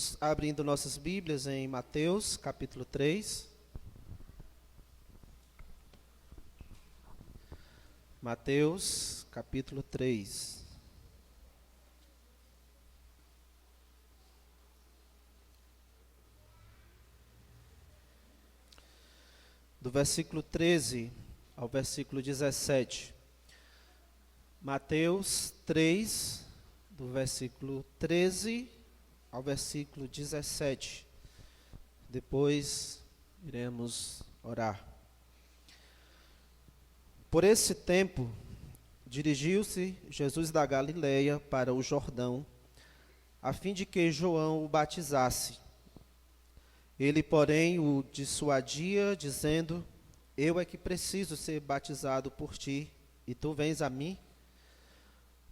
Vamos abrindo nossas Bíblias em Mateus, capítulo 3. Mateus, capítulo 3. Do versículo 13 ao versículo 17. Mateus 3, do versículo 13 ao versículo 17. Depois iremos orar. Por esse tempo, dirigiu-se Jesus da Galileia para o Jordão, a fim de que João o batizasse. Ele, porém, o dissuadia, dizendo: Eu é que preciso ser batizado por ti, e tu vens a mim?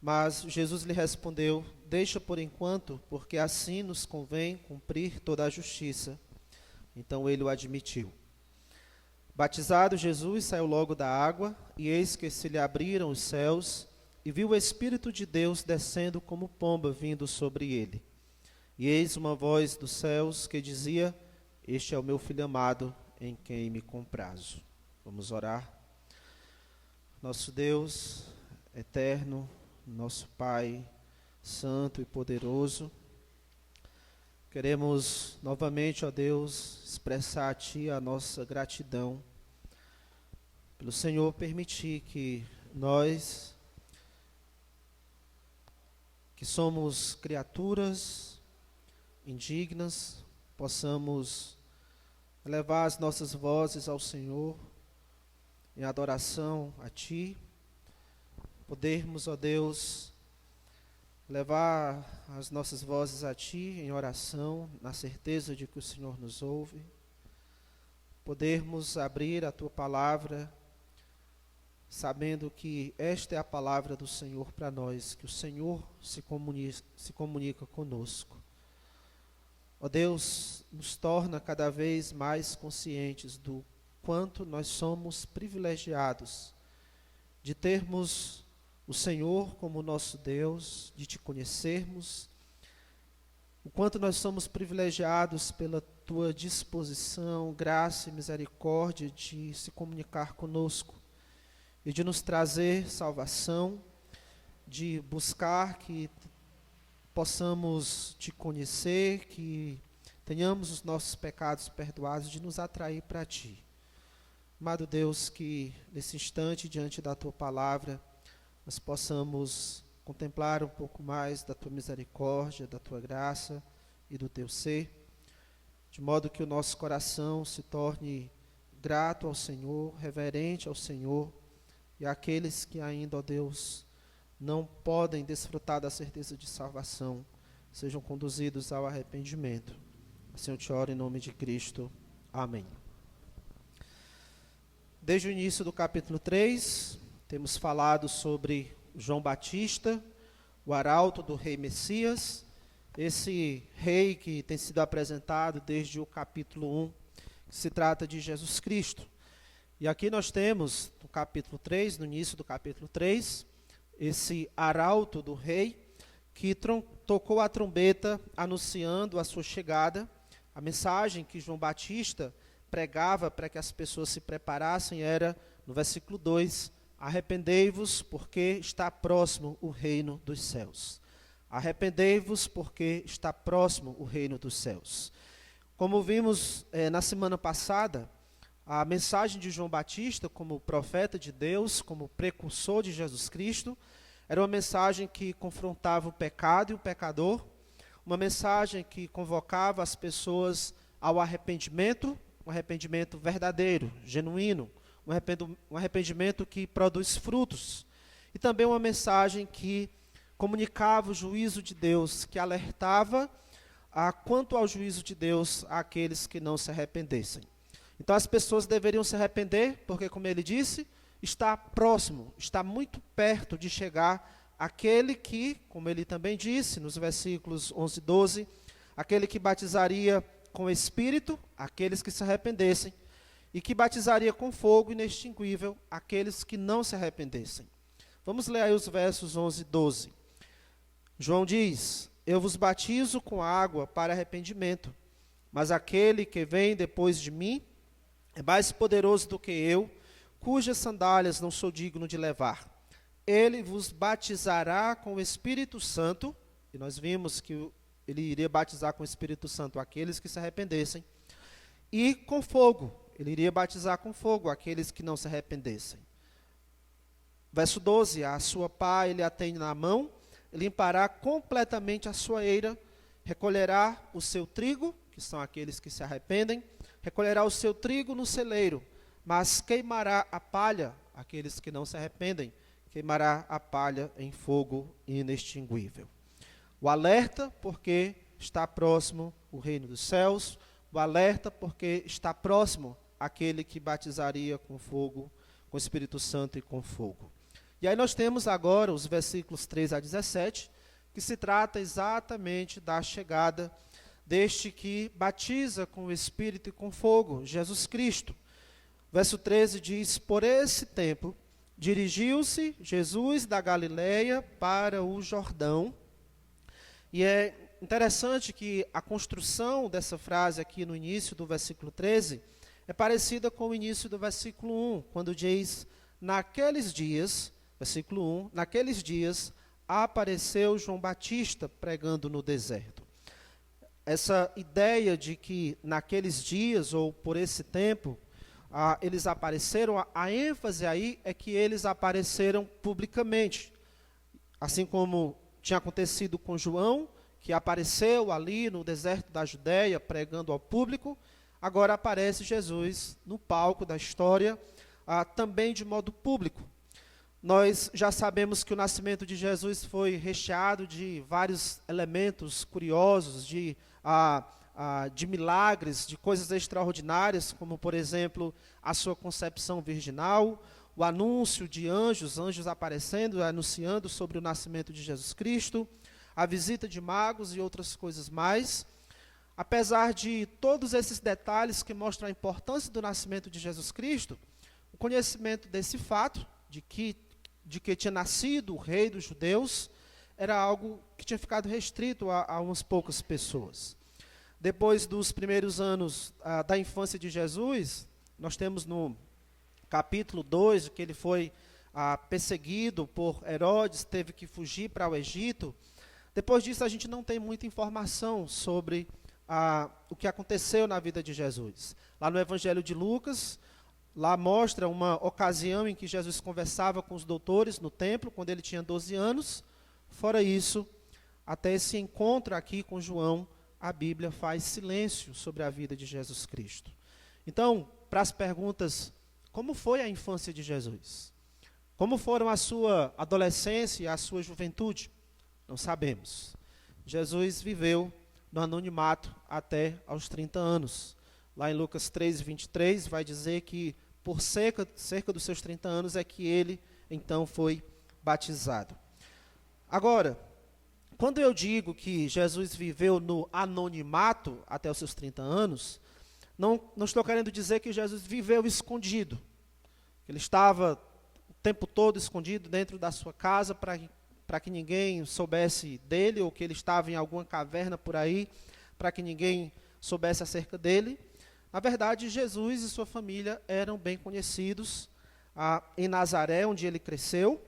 Mas Jesus lhe respondeu: Deixa por enquanto, porque assim nos convém cumprir toda a justiça. Então ele o admitiu. Batizado, Jesus saiu logo da água, e eis que se lhe abriram os céus, e viu o Espírito de Deus descendo como pomba vindo sobre ele. E eis uma voz dos céus que dizia: Este é o meu Filho amado, em quem me comprazo. Vamos orar. Nosso Deus eterno, nosso Pai santo e poderoso, queremos novamente, ó Deus, expressar a Ti a nossa gratidão pelo Senhor permitir que nós, que somos criaturas indignas, possamos elevar as nossas vozes ao Senhor em adoração a Ti, podermos, ó Deus, levar as nossas vozes a Ti em oração, na certeza de que o Senhor nos ouve, podermos abrir a Tua palavra, sabendo que esta é a palavra do Senhor para nós, que o Senhor se comunica conosco. Ó Deus, nos torna cada vez mais conscientes do quanto nós somos privilegiados de termos o Senhor como nosso Deus, de Te conhecermos, o quanto nós somos privilegiados pela Tua disposição, graça e misericórdia de se comunicar conosco e de nos trazer salvação, de buscar que possamos Te conhecer, que tenhamos os nossos pecados perdoados, de nos atrair para Ti. Amado Deus, que nesse instante, diante da Tua palavra, nós possamos contemplar um pouco mais da Tua misericórdia, da Tua graça e do Teu ser, de modo que o nosso coração se torne grato ao Senhor, reverente ao Senhor, e aqueles que ainda, ó Deus, não podem desfrutar da certeza de salvação, sejam conduzidos ao arrependimento. Assim eu te oro em nome de Cristo. Amém. Desde o início do capítulo 3, temos falado sobre João Batista, o arauto do rei Messias, esse rei que tem sido apresentado desde o capítulo 1, que se trata de Jesus Cristo. E aqui nós temos, no capítulo 3, no início do capítulo 3, esse arauto do rei, que tocou a trombeta anunciando a sua chegada. A mensagem que João Batista pregava para que as pessoas se preparassem era, no versículo 2, arrependei-vos porque está próximo o reino dos céus. Arrependei-vos porque está próximo o reino dos céus. Como vimos na semana passada, a mensagem de João Batista como profeta de Deus, como precursor de Jesus Cristo, era uma mensagem que confrontava o pecado e o pecador, uma mensagem que convocava as pessoas ao arrependimento, um arrependimento verdadeiro, genuíno, um arrependimento que produz frutos, e também uma mensagem que comunicava o juízo de Deus, que alertava quanto ao juízo de Deus àqueles que não se arrependessem. Então as pessoas deveriam se arrepender, porque, como ele disse, está próximo, está muito perto de chegar aquele que, como ele também disse nos versículos 11 e 12, aquele que batizaria com o Espírito aqueles que se arrependessem, e que batizaria com fogo inextinguível aqueles que não se arrependessem. Vamos ler aí os versos 11 e 12. João diz: eu vos batizo com água para arrependimento, mas aquele que vem depois de mim é mais poderoso do que eu, cujas sandálias não sou digno de levar. Ele vos batizará com o Espírito Santo, e nós vimos que ele iria batizar com o Espírito Santo aqueles que se arrependessem, e com fogo, ele iria batizar com fogo aqueles que não se arrependessem. Verso 12, a sua pá ele a tem na mão, limpará completamente a sua eira, recolherá o seu trigo, que são aqueles que se arrependem, recolherá o seu trigo no celeiro, mas queimará a palha, aqueles que não se arrependem, queimará a palha em fogo inextinguível. O alerta, porque está próximo o reino dos céus, o alerta, porque está próximo aquele que batizaria com fogo, com o Espírito Santo e com fogo. E aí nós temos agora os versículos 3 a 17, que se trata exatamente da chegada deste que batiza com o Espírito e com fogo, Jesus Cristo. Verso 13 diz, por esse tempo, dirigiu-se Jesus da Galileia para o Jordão. E é interessante que a construção dessa frase aqui no início do versículo 13 é parecida com o início do versículo 1, quando diz, naqueles dias, versículo 1, naqueles dias apareceu João Batista pregando no deserto. Essa ideia de que naqueles dias, ou por esse tempo, eles apareceram, a ênfase aí é que eles apareceram publicamente. Assim como tinha acontecido com João, que apareceu ali no deserto da Judéia, pregando ao público, agora aparece Jesus no palco da história, também de modo público. Nós já sabemos que o nascimento de Jesus foi recheado de vários elementos curiosos, de milagres, de coisas extraordinárias, como, por exemplo, a sua concepção virginal, o anúncio de anjos aparecendo, anunciando sobre o nascimento de Jesus Cristo, a visita de magos e outras coisas mais. Apesar de todos esses detalhes que mostram a importância do nascimento de Jesus Cristo, o conhecimento desse fato, de que tinha nascido o rei dos judeus, era algo que tinha ficado restrito a umas poucas pessoas. Depois dos primeiros anos da infância de Jesus, nós temos no capítulo 2, que ele foi perseguido por Herodes, teve que fugir para o Egito. Depois disso, a gente não tem muita informação sobre o que aconteceu na vida de Jesus. Lá no Evangelho de Lucas, lá mostra uma ocasião em que Jesus conversava com os doutores no templo, quando ele tinha 12 anos. Fora isso, até esse encontro aqui com João, a Bíblia faz silêncio sobre a vida de Jesus Cristo. Então, para as perguntas, como foi a infância de Jesus? Como foram a sua adolescência e a sua juventude? Não sabemos. Jesus viveu no anonimato até aos 30 anos. Lá em Lucas 3, 23, vai dizer que por cerca dos seus 30 anos é que ele, então, foi batizado. Agora, quando eu digo que Jesus viveu no anonimato até os seus 30 anos, não estou querendo dizer que Jesus viveu escondido. Ele estava o tempo todo escondido dentro da sua casa para que ninguém soubesse dele, ou que ele estava em alguma caverna por aí, para que ninguém soubesse acerca dele. Na verdade, Jesus e sua família eram bem conhecidos em Nazaré, onde ele cresceu.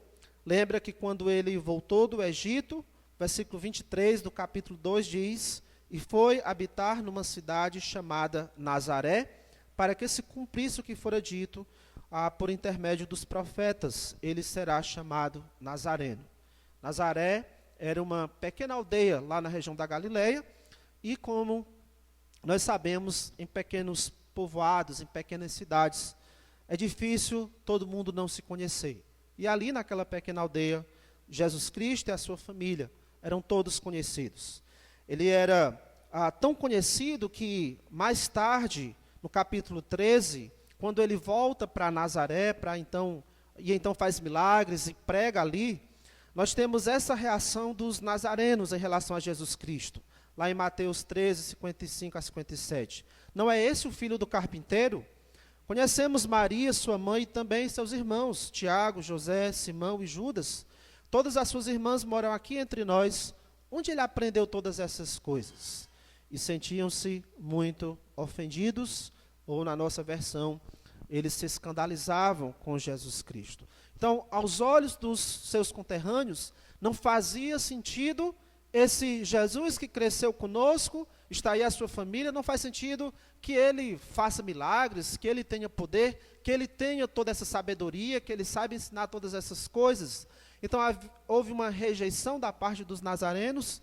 Lembra que quando ele voltou do Egito, versículo 23 do capítulo 2 diz, e foi habitar numa cidade chamada Nazaré, para que se cumprisse o que fora dito por intermédio dos profetas, ele será chamado Nazareno. Nazaré era uma pequena aldeia lá na região da Galileia, e como nós sabemos, em pequenos povoados, em pequenas cidades, é difícil todo mundo não se conhecer. E ali naquela pequena aldeia, Jesus Cristo e a sua família eram todos conhecidos. Ele era tão conhecido que mais tarde, no capítulo 13, quando ele volta para Nazaré, então faz milagres e prega ali, nós temos essa reação dos nazarenos em relação a Jesus Cristo. Lá em Mateus 13, 55 a 57. Não é esse o filho do carpinteiro? Conhecemos Maria, sua mãe, e também seus irmãos, Tiago, José, Simão e Judas. Todas as suas irmãs moram aqui entre nós. Onde ele aprendeu todas essas coisas? E sentiam-se muito ofendidos, ou na nossa versão, eles se escandalizavam com Jesus Cristo. Então, aos olhos dos seus conterrâneos, não fazia sentido esse Jesus que cresceu conosco, está aí a sua família, não faz sentido que ele faça milagres, que ele tenha poder, que ele tenha toda essa sabedoria, que ele saiba ensinar todas essas coisas. Então, houve uma rejeição da parte dos nazarenos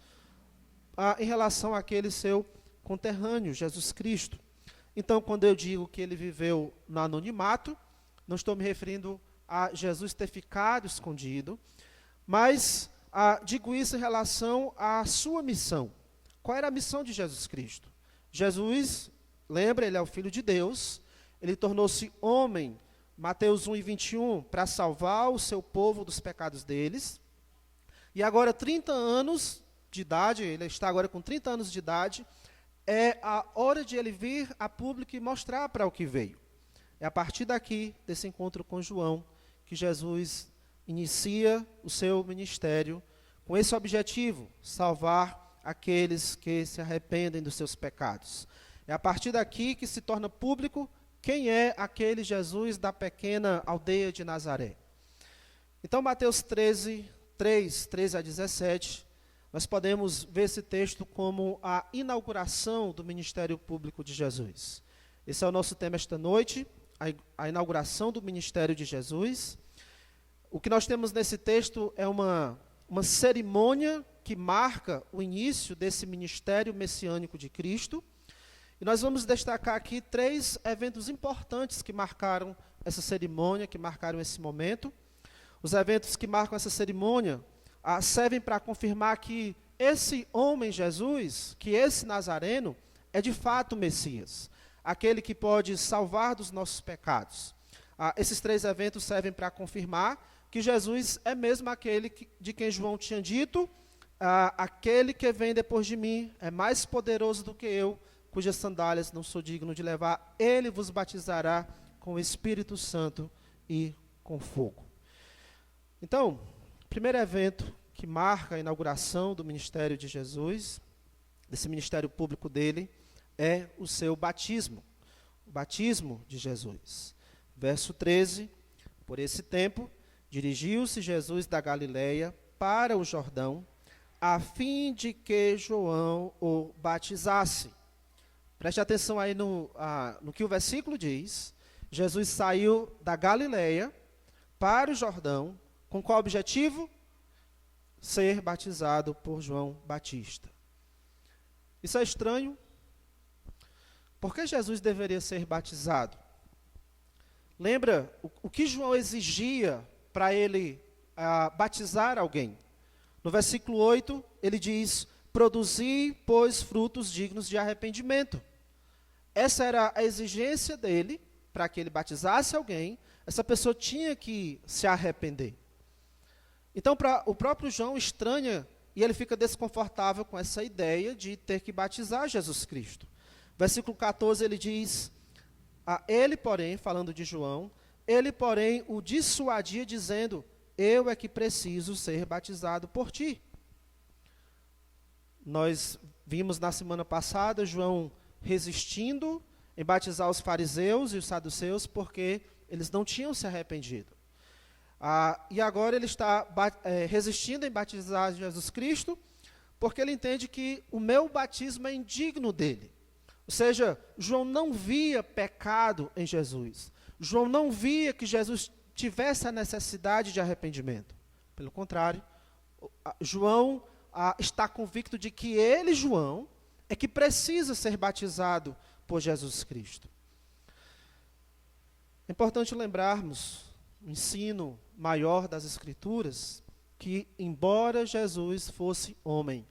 em relação àquele seu conterrâneo, Jesus Cristo. Então, quando eu digo que ele viveu no anonimato, não estou me referindo a Jesus ter ficado escondido, mas digo isso em relação à sua missão. Qual era a missão de Jesus Cristo? Jesus, lembra, ele é o Filho de Deus, ele tornou-se homem, Mateus 1:21, para salvar o seu povo dos pecados deles. E agora, 30 anos de idade, ele está agora com 30 anos de idade, é a hora de ele vir a público e mostrar para o que veio. É a partir daqui, desse encontro com João, que Jesus inicia o seu ministério com esse objetivo, salvar aqueles que se arrependem dos seus pecados. É a partir daqui que se torna público quem é aquele Jesus da pequena aldeia de Nazaré. Então, Mateus 13:17, nós podemos ver esse texto como a inauguração do ministério público de Jesus. Esse é o nosso tema esta noite, a inauguração do ministério de Jesus. O que nós temos nesse texto é uma cerimônia que marca o início desse ministério messiânico de Cristo. E nós vamos destacar aqui 3 eventos importantes que marcaram essa cerimônia, que marcaram esse momento. Os eventos que marcam essa cerimônia servem para confirmar que esse homem Jesus, que esse Nazareno, é de fato o Messias, aquele que pode salvar dos nossos pecados. Esses 3 eventos servem para confirmar que Jesus é mesmo aquele de quem João tinha dito, aquele que vem depois de mim é mais poderoso do que eu, cujas sandálias não sou digno de levar, ele vos batizará com o Espírito Santo e com fogo. Então, o primeiro evento que marca a inauguração do ministério de Jesus, desse ministério público dele, é o seu batismo, o batismo de Jesus. Verso 13, por esse tempo, dirigiu-se Jesus da Galileia para o Jordão, a fim de que João o batizasse. Preste atenção aí no que o versículo diz. Jesus saiu da Galileia para o Jordão, com qual objetivo? Ser batizado por João Batista. Isso é estranho? Por que Jesus deveria ser batizado? Lembra o que João exigia para ele batizar alguém? No versículo 8, ele diz: produzi, pois, frutos dignos de arrependimento. Essa era a exigência dele, para que ele batizasse alguém, essa pessoa tinha que se arrepender. Então, o próprio João estranha, e ele fica desconfortável com essa ideia de ter que batizar Jesus Cristo. Versículo 14, ele diz, ele, porém, falando de João, ele, porém, o dissuadia, dizendo, eu é que preciso ser batizado por ti. Nós vimos na semana passada João resistindo em batizar os fariseus e os saduceus, porque eles não tinham se arrependido. E agora ele está resistindo em batizar Jesus Cristo, porque ele entende que o meu batismo é indigno dele. Ou seja, João não via pecado em Jesus. João não via que Jesus tivesse a necessidade de arrependimento. Pelo contrário, João está convicto de que ele, João, é que precisa ser batizado por Jesus Cristo. É importante lembrarmos o ensino maior das Escrituras, que embora Jesus fosse homem,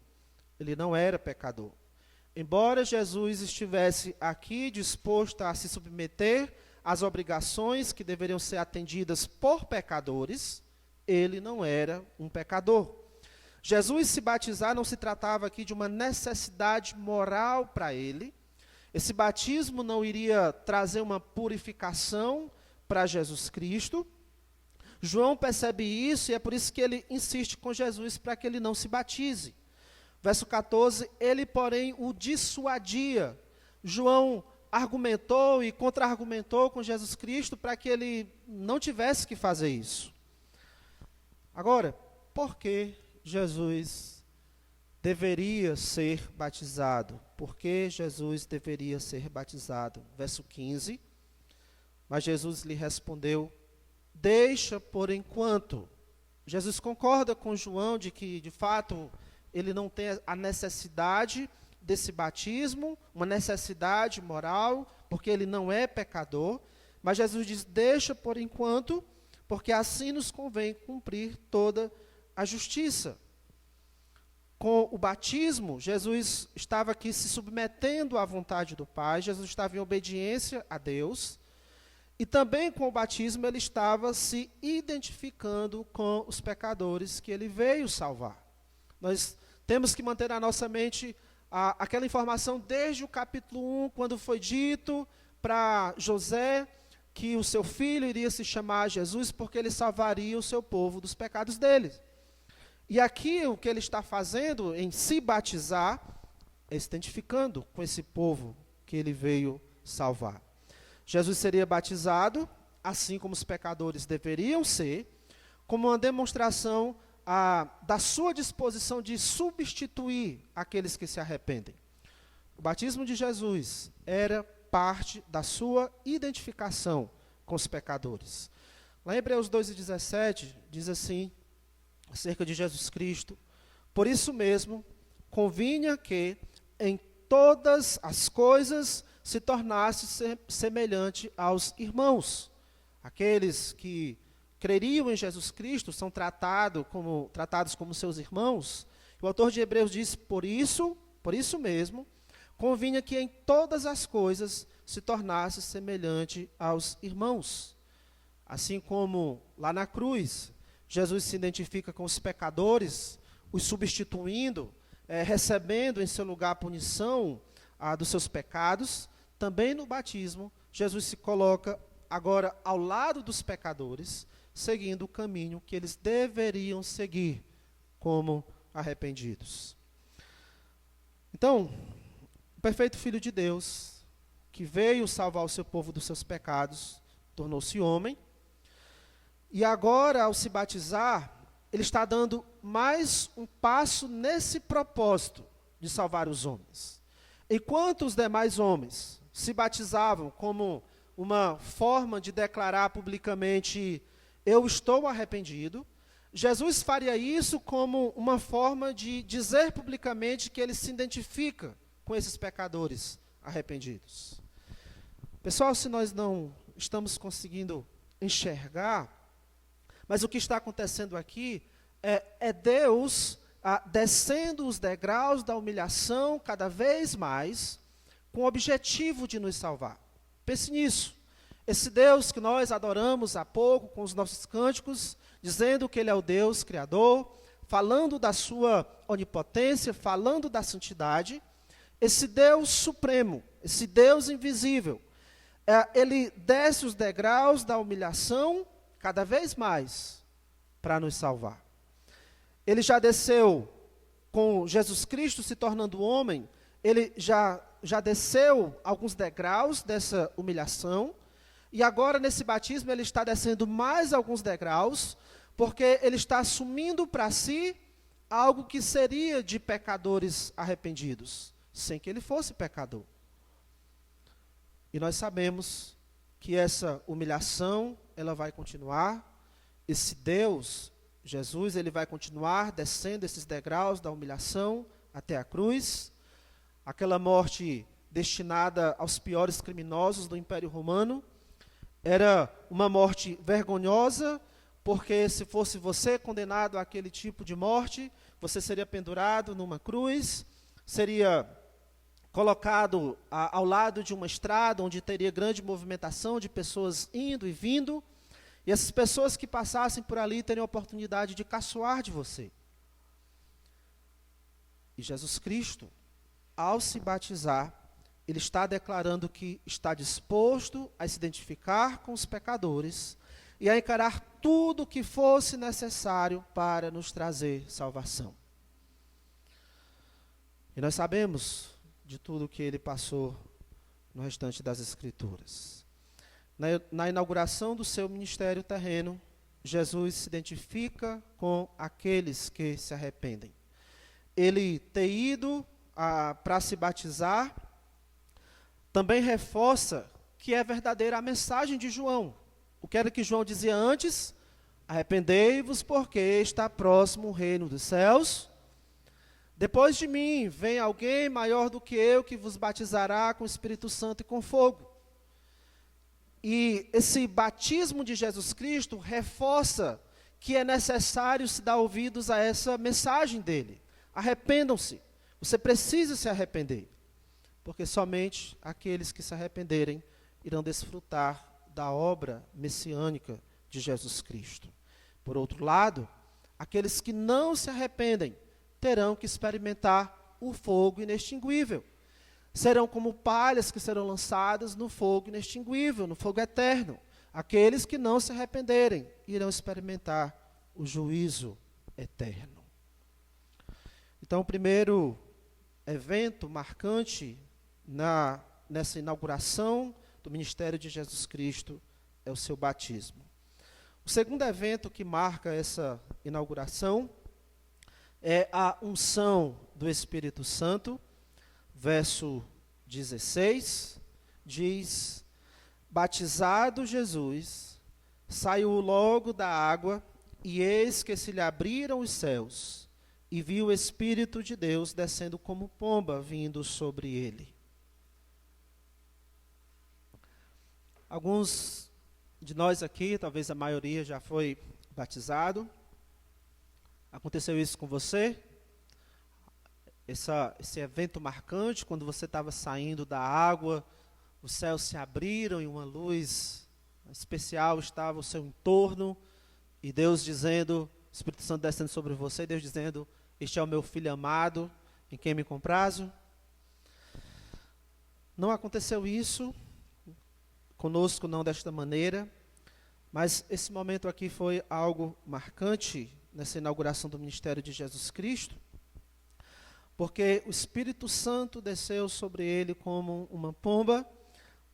ele não era pecador. Embora Jesus estivesse aqui disposto a se submeter às obrigações que deveriam ser atendidas por pecadores, ele não era um pecador. Jesus se batizar não se tratava aqui de uma necessidade moral para ele. Esse batismo não iria trazer uma purificação para Jesus Cristo. João percebe isso e é por isso que ele insiste com Jesus para que ele não se batize. Verso 14, ele, porém, o dissuadia. João argumentou e contra-argumentou com Jesus Cristo para que ele não tivesse que fazer isso. Agora, por que Jesus deveria ser batizado? Por que Jesus deveria ser batizado? Verso 15, mas Jesus lhe respondeu, deixa por enquanto. Jesus concorda com João de que, de fato, ele não tem a necessidade desse batismo, uma necessidade moral, porque ele não é pecador. Mas Jesus diz, deixa por enquanto, porque assim nos convém cumprir toda a justiça. Com o batismo, Jesus estava aqui se submetendo à vontade do Pai, Jesus estava em obediência a Deus, e também com o batismo ele estava se identificando com os pecadores que ele veio salvar. Nós temos que manter na nossa mente aquela informação desde o capítulo 1, quando foi dito para José que o seu filho iria se chamar Jesus, porque ele salvaria o seu povo dos pecados deles. E aqui o que ele está fazendo em se batizar, é se identificando com esse povo que ele veio salvar. Jesus seria batizado, assim como os pecadores deveriam ser, como uma demonstração da sua disposição de substituir aqueles que se arrependem. O batismo de Jesus era parte da sua identificação com os pecadores. Lá em Hebreus 2:17, diz assim, acerca de Jesus Cristo, por isso mesmo, convinha que em todas as coisas se tornasse semelhante aos irmãos. Aqueles que creriam em Jesus Cristo são tratados como seus irmãos. O autor de Hebreus diz, por isso mesmo, convinha que em todas as coisas se tornasse semelhante aos irmãos. Assim como lá na cruz, Jesus se identifica com os pecadores, os substituindo, recebendo em seu lugar a punição dos seus pecados. Também no batismo, Jesus se coloca agora ao lado dos pecadores, seguindo o caminho que eles deveriam seguir como arrependidos. Então, o perfeito Filho de Deus, que veio salvar o seu povo dos seus pecados, tornou-se homem. E agora, ao se batizar, ele está dando mais um passo nesse propósito de salvar os homens. Enquanto os demais homens se batizavam como uma forma de declarar publicamente, eu estou arrependido, Jesus faria isso como uma forma de dizer publicamente que ele se identifica com esses pecadores arrependidos. Pessoal, se nós não estamos conseguindo enxergar, mas o que está acontecendo aqui é Deus descendo os degraus da humilhação cada vez mais, com o objetivo de nos salvar. Pense nisso. Esse Deus que nós adoramos há pouco com os nossos cânticos, dizendo que Ele é o Deus Criador, falando da sua onipotência, falando da santidade, esse Deus supremo, esse Deus invisível, Ele desce os degraus da humilhação cada vez mais para nos salvar. Ele já desceu com Jesus Cristo se tornando homem, ele já desceu alguns degraus dessa humilhação, e agora nesse batismo ele está descendo mais alguns degraus, porque ele está assumindo para si algo que seria de pecadores arrependidos, sem que ele fosse pecador. E nós sabemos que essa humilhação, ela vai continuar. Esse Deus, Jesus, ele vai continuar descendo esses degraus da humilhação até a cruz. Aquela morte destinada aos piores criminosos do Império Romano. Era uma morte vergonhosa, porque se fosse você condenado àquele tipo de morte, você seria pendurado numa cruz, seria colocado ao lado de uma estrada, onde teria grande movimentação de pessoas indo e vindo, e essas pessoas que passassem por ali teriam a oportunidade de caçoar de você. E Jesus Cristo, ao se batizar, ele está declarando que está disposto a se identificar com os pecadores e a encarar tudo o que fosse necessário para nos trazer salvação. E nós sabemos de tudo que ele passou no restante das Escrituras. Na inauguração do seu ministério terreno, Jesus se identifica com aqueles que se arrependem. Ele ter ido para se batizar também reforça que é verdadeira a mensagem de João. O que era que João dizia antes? Arrependei-vos, porque está próximo o reino dos céus. Depois de mim vem alguém maior do que eu, que vos batizará com o Espírito Santo e com fogo. E esse batismo de Jesus Cristo reforça que é necessário se dar ouvidos a essa mensagem dele. Arrependam-se. Você precisa se arrepender. Porque somente aqueles que se arrependerem irão desfrutar da obra messiânica de Jesus Cristo. Por outro lado, aqueles que não se arrependem terão que experimentar o fogo inextinguível. Serão como palhas que serão lançadas no fogo inextinguível, no fogo eterno. Aqueles que não se arrependerem irão experimentar o juízo eterno. Então, o primeiro evento marcante nessa inauguração do ministério de Jesus Cristo é o seu batismo. O segundo evento que marca essa inauguração é a unção do Espírito Santo. Verso 16, diz: batizado Jesus, saiu logo da água, e eis que se lhe abriram os céus, e viu o Espírito de Deus descendo como pomba, vindo sobre ele. Alguns de nós aqui, talvez a maioria, já foi batizado. Aconteceu isso com você? Esse evento marcante, quando você estava saindo da água, os céus se abriram e uma luz especial estava ao seu entorno, e Deus dizendo, o Espírito Santo descendo sobre você, Deus dizendo: este é o meu filho amado, em quem me comprazo. Não aconteceu isso conosco, não desta maneira, mas esse momento aqui foi algo marcante nessa inauguração do ministério de Jesus Cristo, porque o Espírito Santo desceu sobre ele como uma pomba.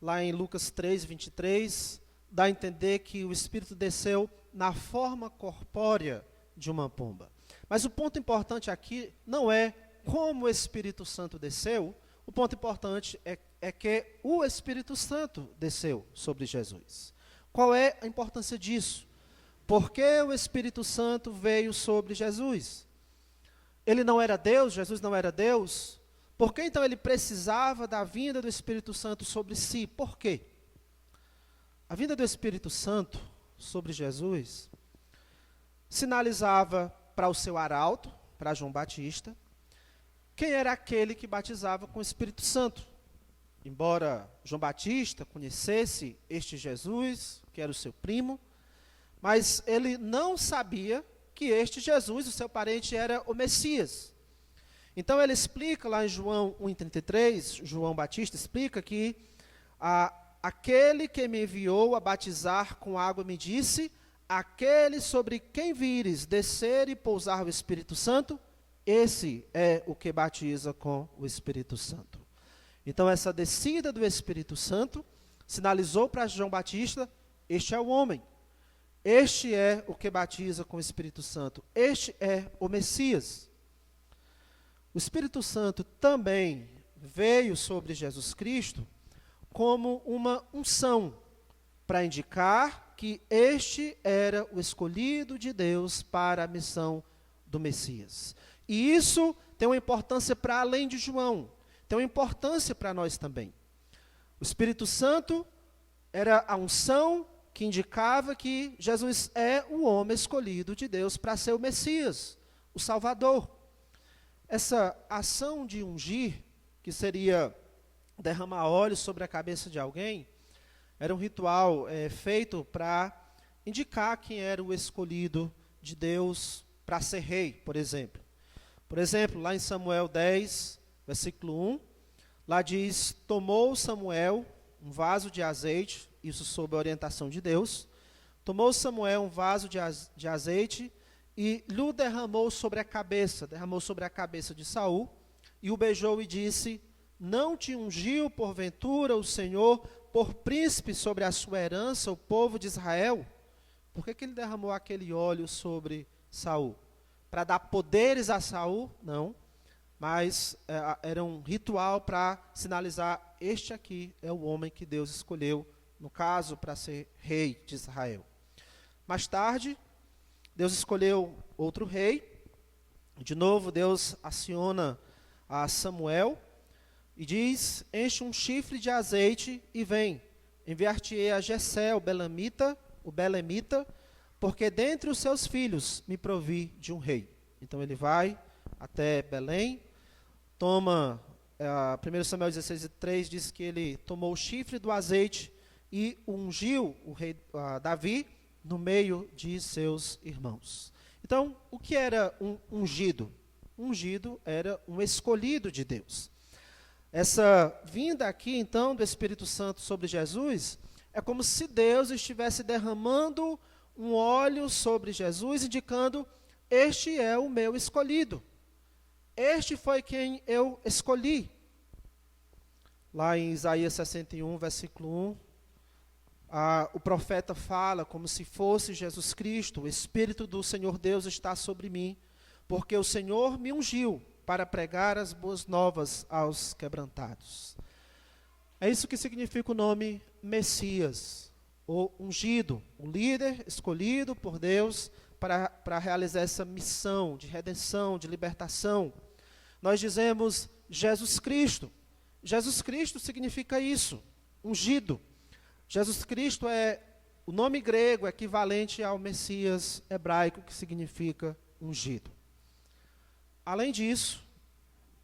Lá em Lucas 3, 23, dá a entender que o Espírito desceu na forma corpórea de uma pomba. Mas o ponto importante aqui não é como o Espírito Santo desceu, o ponto importante é que o Espírito Santo desceu sobre Jesus. Qual é a importância disso? Por que o Espírito Santo veio sobre Jesus? Ele não era Deus, Jesus não era Deus. Por que então ele precisava da vinda do Espírito Santo sobre si? Por quê? A vinda do Espírito Santo sobre Jesus sinalizava para o seu arauto, para João Batista, quem era aquele que batizava com o Espírito Santo. Embora João Batista conhecesse este Jesus, que era o seu primo, mas ele não sabia que este Jesus, o seu parente, era o Messias. Então ele explica lá em João 1,33, João Batista explica que aquele que me enviou a batizar com água me disse: aquele sobre quem vires descer e pousar o Espírito Santo, esse é o que batiza com o Espírito Santo. Então essa descida do Espírito Santo sinalizou para João Batista: este é o homem. Este é o que batiza com o Espírito Santo. Este é o Messias. O Espírito Santo também veio sobre Jesus Cristo como uma unção, para indicar que este era o escolhido de Deus para a missão do Messias. E isso tem uma importância para além de João, tem uma importância para nós também. O Espírito Santo era a unção que indicava que Jesus é o homem escolhido de Deus para ser o Messias, o Salvador. Essa ação de ungir, que seria derramar óleo sobre a cabeça de alguém, era um ritual feito para indicar quem era o escolhido de Deus para ser rei, por exemplo. Por exemplo, lá em Samuel 10, versículo 1, lá diz: tomou Samuel um vaso de azeite, isso sob a orientação de Deus, tomou Samuel um vaso de azeite e lhe derramou sobre a cabeça de Saul, e o beijou e disse: não te ungiu porventura o Senhor por príncipe sobre a sua herança, o povo de Israel? Por que ele derramou aquele óleo sobre Saul? Para dar poderes a Saul? Não. Mas era um ritual para sinalizar: este aqui é o homem que Deus escolheu, no caso, para ser rei de Israel. Mais tarde, Deus escolheu outro rei. De novo, Deus aciona a Samuel e diz: enche um chifre de azeite e vem. Enviar-te-ei a Jessé, o belemita, porque dentre os seus filhos me provi de um rei. Então ele vai até Belém, toma, 1 Samuel 16:3 diz que ele tomou o chifre do azeite e ungiu o rei Davi no meio de seus irmãos. Então, o que era um ungido? Ungido era um escolhido de Deus. Essa vinda aqui, então, do Espírito Santo sobre Jesus, é como se Deus estivesse derramando um óleo sobre Jesus, indicando: este é o meu escolhido. Este foi quem eu escolhi. Lá em Isaías 61, versículo 1, o profeta fala como se fosse Jesus Cristo: o Espírito do Senhor Deus está sobre mim, porque o Senhor me ungiu para pregar as boas novas aos quebrantados. É isso que significa o nome Messias, ou ungido, o líder escolhido por Deus para realizar essa missão de redenção, de libertação. Nós dizemos Jesus Cristo. Jesus Cristo significa isso, ungido. Jesus Cristo é o nome grego equivalente ao Messias hebraico, que significa ungido. Além disso,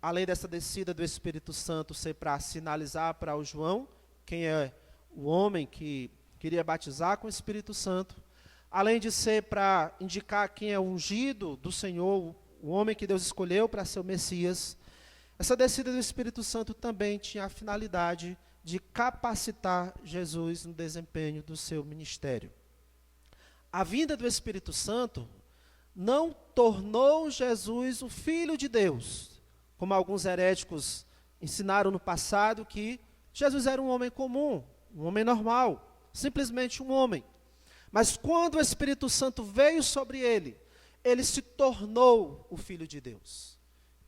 além dessa descida do Espírito Santo ser para sinalizar para o João quem é o homem que queria batizar com o Espírito Santo, além de ser para indicar quem é o ungido do Senhor, o homem que Deus escolheu para ser o Messias, essa descida do Espírito Santo também tinha a finalidade de capacitar Jesus no desempenho do seu ministério. A vinda do Espírito Santo não tornou Jesus o Filho de Deus, como alguns heréticos ensinaram no passado, que Jesus era um homem comum, um homem normal, simplesmente um homem. Mas quando o Espírito Santo veio sobre ele, ele se tornou o Filho de Deus.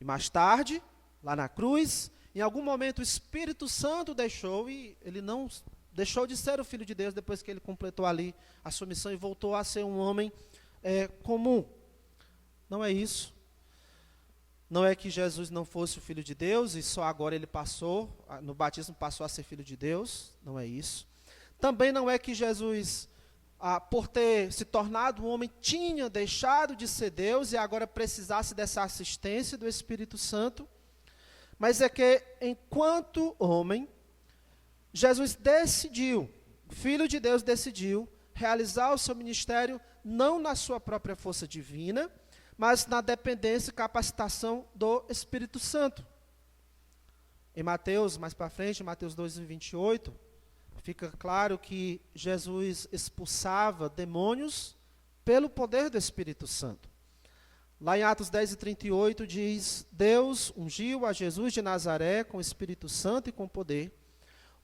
E mais tarde, lá na cruz, em algum momento o Espírito Santo deixou, e ele não deixou de ser o Filho de Deus depois que ele completou ali a sua missão e voltou a ser um homem comum. Não é isso. Não é que Jesus não fosse o Filho de Deus e só agora ele passou, no batismo passou a ser Filho de Deus. Não é isso. Também não é que Jesus, por ter se tornado um homem, tinha deixado de ser Deus e agora precisasse dessa assistência do Espírito Santo. Mas é que, enquanto homem, Jesus decidiu, o Filho de Deus decidiu realizar o seu ministério não na sua própria força divina, mas na dependência e capacitação do Espírito Santo. Em Mateus, mais para frente, em Mateus 2:28, fica claro que Jesus expulsava demônios pelo poder do Espírito Santo. Lá em Atos 10:38 diz: Deus ungiu a Jesus de Nazaré com o Espírito Santo e com poder,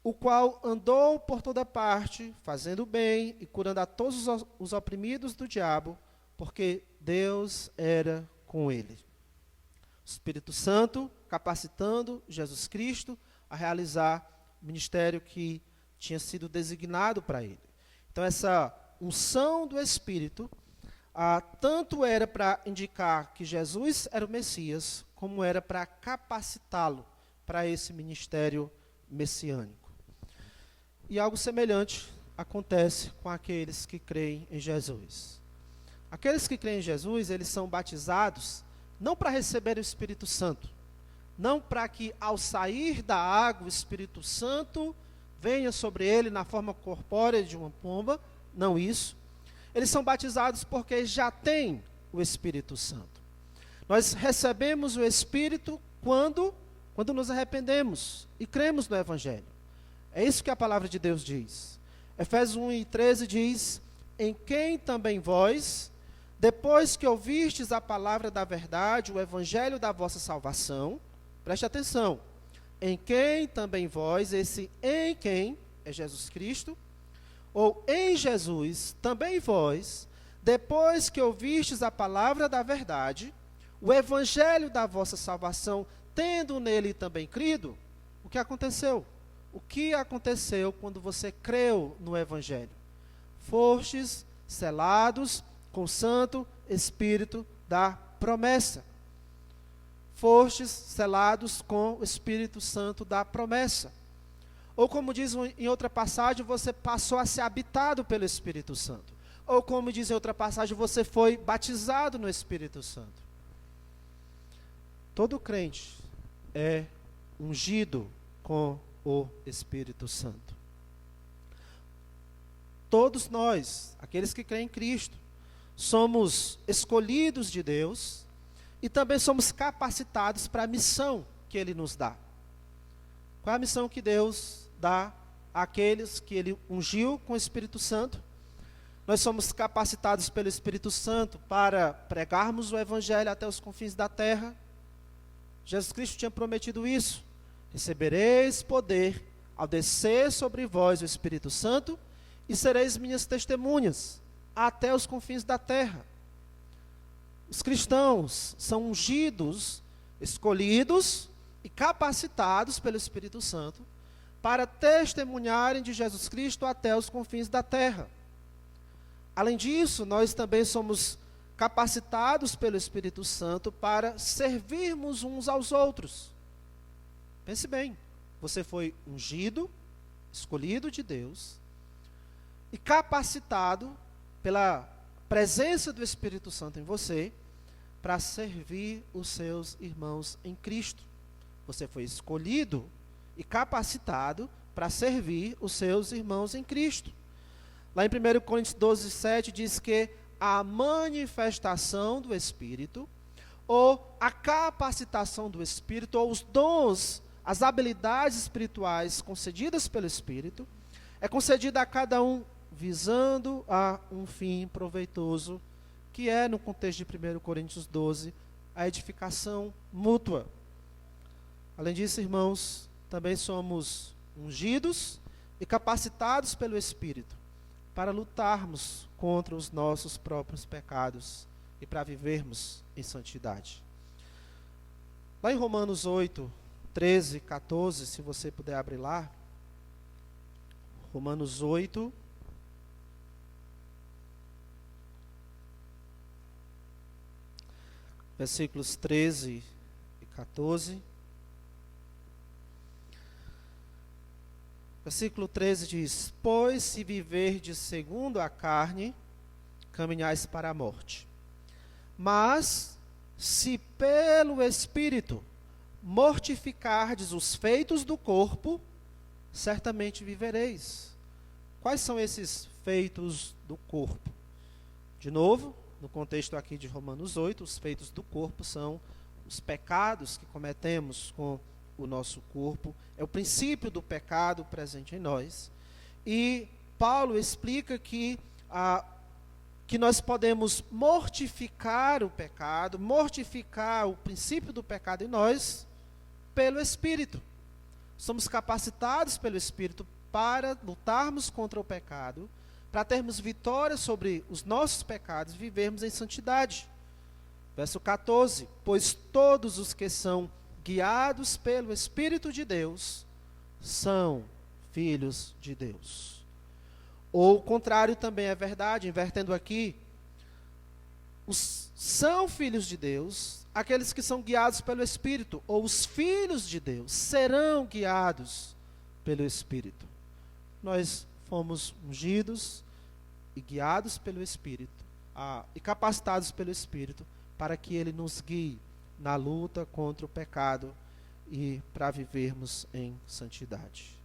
o qual andou por toda parte, fazendo bem e curando a todos os oprimidos do diabo, porque Deus era com ele. O Espírito Santo capacitando Jesus Cristo a realizar o ministério que tinha sido designado para ele. Então essa unção do Espírito tanto era para indicar que Jesus era o Messias, como era para capacitá-lo para esse ministério messiânico. E algo semelhante acontece com aqueles que creem em Jesus. Aqueles que creem em Jesus, eles são batizados não para receber o Espírito Santo, não para que ao sair da água o Espírito Santo venha sobre ele na forma corpórea de uma pomba, não isso. Eles são batizados porque já têm o Espírito Santo. Nós recebemos o Espírito quando nos arrependemos e cremos no Evangelho. É isso que a palavra de Deus diz. Efésios 1:13 diz: em quem também vós, depois que ouvistes a palavra da verdade, o Evangelho da vossa salvação, Preste atenção. Em quem também vós, esse em quem é Jesus Cristo, ou em Jesus também vós, depois que ouvistes a palavra da verdade, o evangelho da vossa salvação, tendo nele também crido, o que aconteceu? O que aconteceu quando você creu no evangelho? Fostes selados com o Santo Espírito da promessa. Fostes selados com o Espírito Santo da promessa. Ou como diz em outra passagem, você passou a ser habitado pelo Espírito Santo. Ou como diz em outra passagem, você foi batizado no Espírito Santo. Todo crente é ungido com o Espírito Santo. Todos nós, aqueles que creem em Cristo, somos escolhidos de Deus e também somos capacitados para a missão que Ele nos dá. Qual é a missão que Deus dá àqueles que Ele ungiu com o Espírito Santo? Nós somos capacitados pelo Espírito Santo para pregarmos o Evangelho até os confins da terra. Jesus Cristo tinha prometido isso. Recebereis poder ao descer sobre vós o Espírito Santo e sereis minhas testemunhas até os confins da terra. Os cristãos são ungidos, escolhidos e capacitados pelo Espírito Santo para testemunharem de Jesus Cristo até os confins da terra. Além disso, nós também somos capacitados pelo Espírito Santo para servirmos uns aos outros. Pense bem, você foi ungido, escolhido de Deus e capacitado pela presença do Espírito Santo em você para servir os seus irmãos em Cristo. Você foi escolhido e capacitado para servir os seus irmãos em Cristo. Lá em 1 Coríntios 12, 7 diz que a manifestação do Espírito, ou a capacitação do Espírito, ou os dons, as habilidades espirituais concedidas pelo Espírito, é concedida a cada um visando a um fim proveitoso, que é, no contexto de 1 Coríntios 12, a edificação mútua. Além disso, irmãos, também somos ungidos e capacitados pelo Espírito para lutarmos contra os nossos próprios pecados e para vivermos em santidade. Lá em Romanos 8, 13, 14, se você puder abrir lá. Romanos 8, versículos 13 e 14. Versículo 13 diz: Pois se viverdes segundo a carne, caminhais para a morte. Mas, se pelo Espírito mortificardes os feitos do corpo, certamente vivereis. Quais são esses feitos do corpo? De novo, no contexto aqui de Romanos 8, os feitos do corpo são os pecados que cometemos com o nosso corpo, é o princípio do pecado presente em nós. E Paulo explica que nós podemos mortificar o pecado, mortificar o princípio do pecado em nós, pelo Espírito. Somos capacitados pelo Espírito para lutarmos contra o pecado, para termos vitória sobre os nossos pecados e vivermos em santidade. Verso 14: Pois todos os que são guiados pelo Espírito de Deus são filhos de Deus. Ou o contrário também é verdade, invertendo aqui, são filhos de Deus aqueles que são guiados pelo Espírito, ou os filhos de Deus serão guiados pelo Espírito. Nós fomos ungidos e guiados pelo Espírito, e capacitados pelo Espírito, para que Ele nos guie na luta contra o pecado e para vivermos em santidade.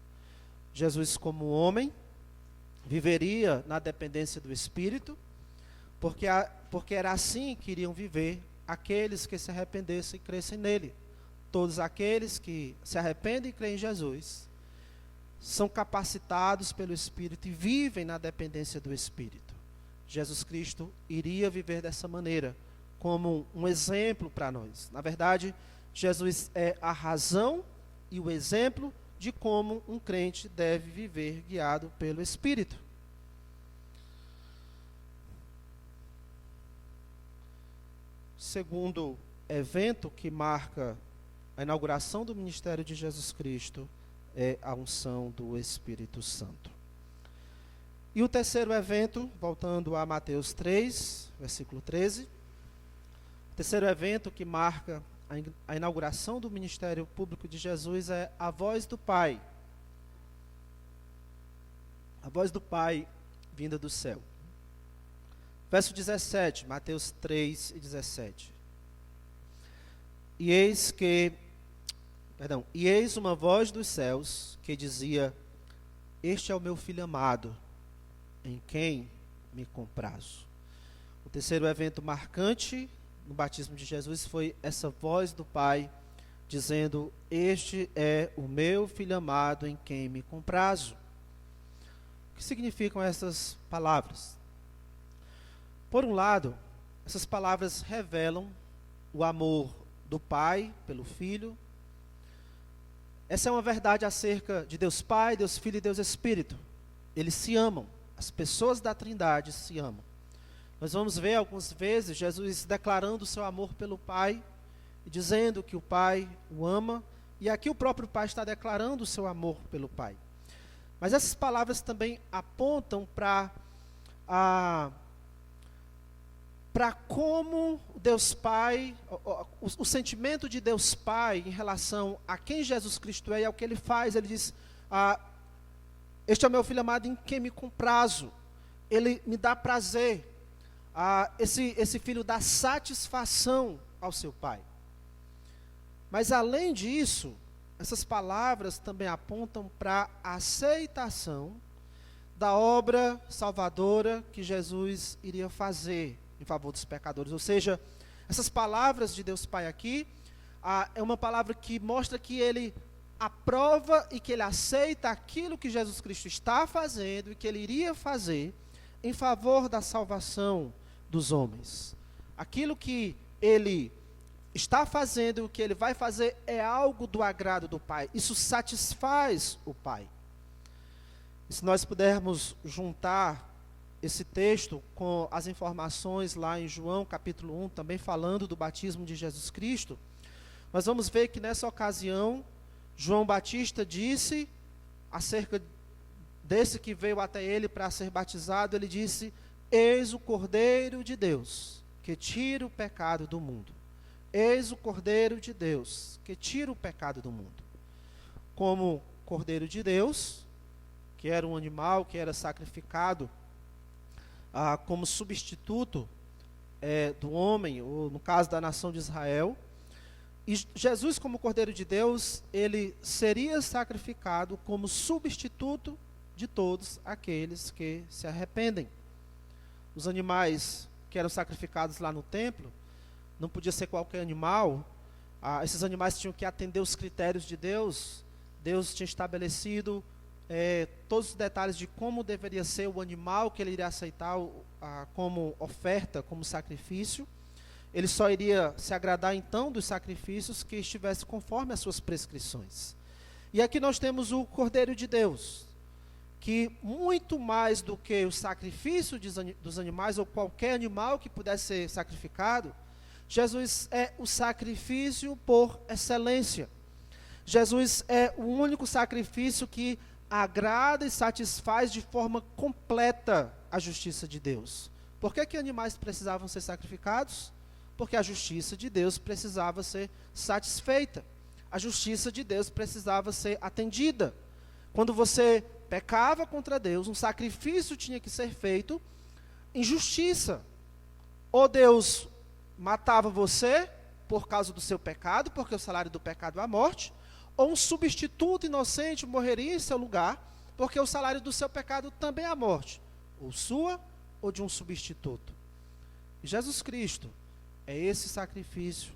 Jesus, como homem, viveria na dependência do Espírito, porque era assim que iriam viver aqueles que se arrependessem e crescem nele. Todos aqueles que se arrependem e creem em Jesus são capacitados pelo Espírito e vivem na dependência do Espírito. Jesus Cristo iria viver dessa maneira, como um exemplo para nós. Na verdade, Jesus é a razão e o exemplo de como um crente deve viver guiado pelo Espírito. Segundo evento que marca a inauguração do ministério de Jesus Cristo é a unção do Espírito Santo. E o terceiro evento, voltando a Mateus 3, versículo 13, o terceiro evento que marca a inauguração do ministério público de Jesus é a voz do Pai. A voz do Pai vinda do céu. Verso 17, Mateus 3 e 17. E eis uma voz dos céus que dizia: Este é o meu filho amado, em quem me comprazo. O terceiro evento marcante no batismo de Jesus foi essa voz do Pai dizendo: Este é o meu filho amado, em quem me comprazo. O que significam essas palavras? Por um lado, essas palavras revelam o amor do Pai pelo Filho. Essa é uma verdade acerca de Deus Pai, Deus Filho e Deus Espírito. Eles se amam, as pessoas da Trindade se amam. Nós vamos ver algumas vezes Jesus declarando o seu amor pelo Pai e dizendo que o Pai o ama, e aqui o próprio Pai está declarando o seu amor pelo Pai. Mas essas palavras também apontam para como Deus Pai, o sentimento de Deus Pai em relação a quem Jesus Cristo é e ao que Ele faz. Ele diz: Este é o meu filho amado, em quem me comprazo. Ele me dá prazer. Esse filho dá satisfação ao seu Pai. Mas além disso, essas palavras também apontam para a aceitação da obra salvadora que Jesus iria fazer em favor dos pecadores. Ou seja, essas palavras de Deus Pai aqui, é uma palavra que mostra que Ele aprova e que Ele aceita aquilo que Jesus Cristo está fazendo e que Ele iria fazer em favor da salvação dos homens. Aquilo que Ele está fazendo e o que Ele vai fazer é algo do agrado do Pai. Isso satisfaz o Pai. E se nós pudermos juntar esse texto com as informações lá em João capítulo 1, também falando do batismo de Jesus Cristo, nós vamos ver que nessa ocasião, João Batista disse, acerca desse que veio até ele para ser batizado, ele disse: Eis o Cordeiro de Deus, que tira o pecado do mundo. Eis o Cordeiro de Deus, que tira o pecado do mundo. Como Cordeiro de Deus, que era um animal que era sacrificado como substituto do homem, ou no caso da nação de Israel. E Jesus, como Cordeiro de Deus, ele seria sacrificado como substituto de todos aqueles que se arrependem. Os animais que eram sacrificados lá no templo, não podia ser qualquer animal. Esses animais tinham que atender os critérios de Deus. Deus tinha estabelecido todos os detalhes de como deveria ser o animal que ele iria aceitar como oferta, como sacrifício. Ele só iria se agradar então dos sacrifícios que estivessem conforme as suas prescrições. E aqui nós temos o Cordeiro de Deus, que muito mais do que o sacrifício dos animais, ou qualquer animal que pudesse ser sacrificado, Jesus é o sacrifício por excelência. Jesus é o único sacrifício que agrada e satisfaz de forma completa a justiça de Deus. Por que animais precisavam ser sacrificados? Porque a justiça de Deus precisava ser satisfeita. A justiça de Deus precisava ser atendida. Quando você pecava contra Deus, um sacrifício tinha que ser feito em justiça. Ou Deus matava você por causa do seu pecado, porque o salário do pecado é a morte, ou um substituto inocente morreria em seu lugar, porque o salário do seu pecado também é a morte, ou sua, ou de um substituto. E Jesus Cristo é esse sacrifício